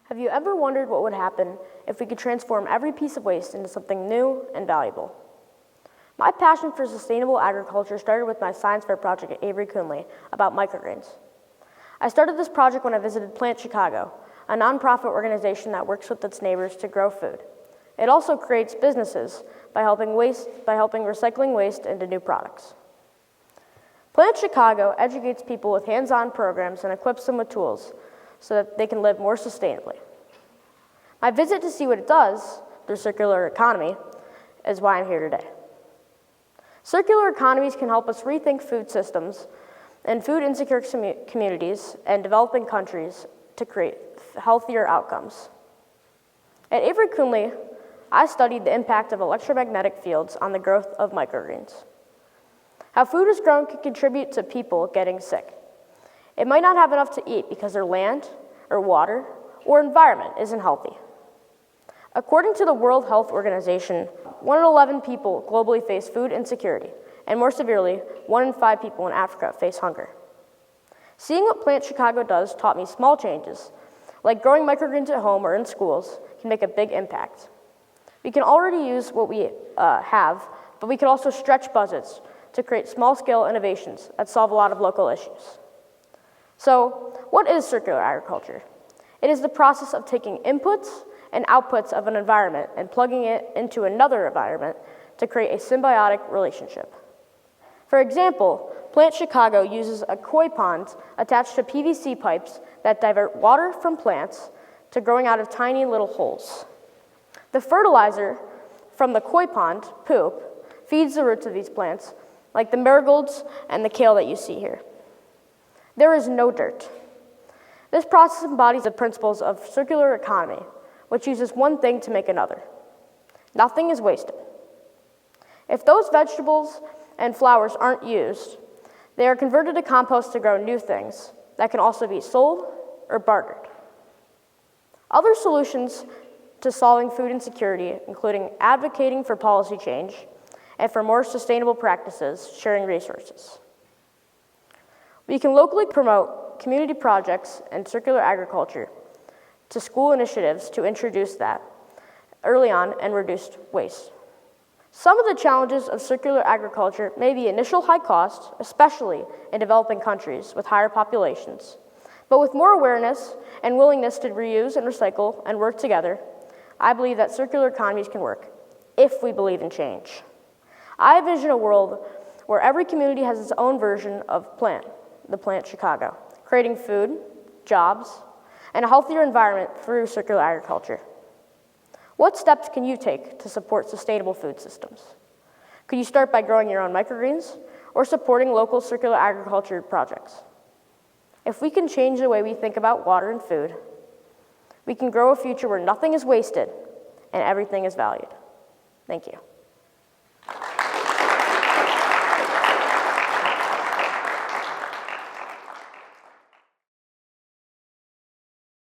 Have you ever wondered what would happen if we could transform every piece of waste into something new and valuable? My passion for sustainable agriculture started with my science fair project at Avery Coonley about microgreens. I started this project when I visited Plant Chicago, a nonprofit organization that works with its neighbors to grow food. It also creates businesses by helping recycling waste into new products. Plant Chicago educates people with hands-on programs and equips them with tools so that they can live more sustainably. My visit to see what it does through circular economy is why I'm here today. Circular economies can help us rethink food systems in food insecure communities and developing countries to create healthier outcomes. At Avery Coonley, I studied the impact of electromagnetic fields on the growth of microgreens. How food is grown can contribute to people getting sick. It might not have enough to eat because their land, or water, or environment isn't healthy. According to the World Health Organization, 1 in 11 people globally face food insecurity, and more severely, 1 in 5 people in Africa face hunger. Seeing what Plant Chicago does taught me small changes, like growing microgreens at home or in schools, can make a big impact. We can already use what we have, but we can also stretch budgets to create small-scale innovations that solve a lot of local issues. So, what is circular agriculture? It is the process of taking inputs and outputs of an environment and plugging it into another environment to create a symbiotic relationship. For example, Plant Chicago uses a koi pond attached to PVC pipes that divert water from plants to growing out of tiny little holes. The fertilizer from the koi pond, poop, feeds the roots of these plants, like the marigolds and the kale that you see here. There is no dirt. This process embodies the principles of circular economy, which uses one thing to make another. Nothing is wasted. If those vegetables and flowers aren't used, they are converted to compost to grow new things that can also be sold or bartered. Other solutions to solving food insecurity, including advocating for policy change and for more sustainable practices, sharing resources. We can locally promote community projects and circular agriculture to school initiatives to introduce that early on and reduce waste. Some of the challenges of circular agriculture may be initial high cost, especially in developing countries with higher populations. But with more awareness and willingness to reuse and recycle and work together, I believe that circular economies can work, if we believe in change. I envision a world where every community has its own version of the Plant Chicago, creating food, jobs, and a healthier environment through circular agriculture. What steps can you take to support sustainable food systems? Could you start by growing your own microgreens or supporting local circular agriculture projects? If we can change the way we think about water and food, we can grow a future where nothing is wasted and everything is valued. Thank you.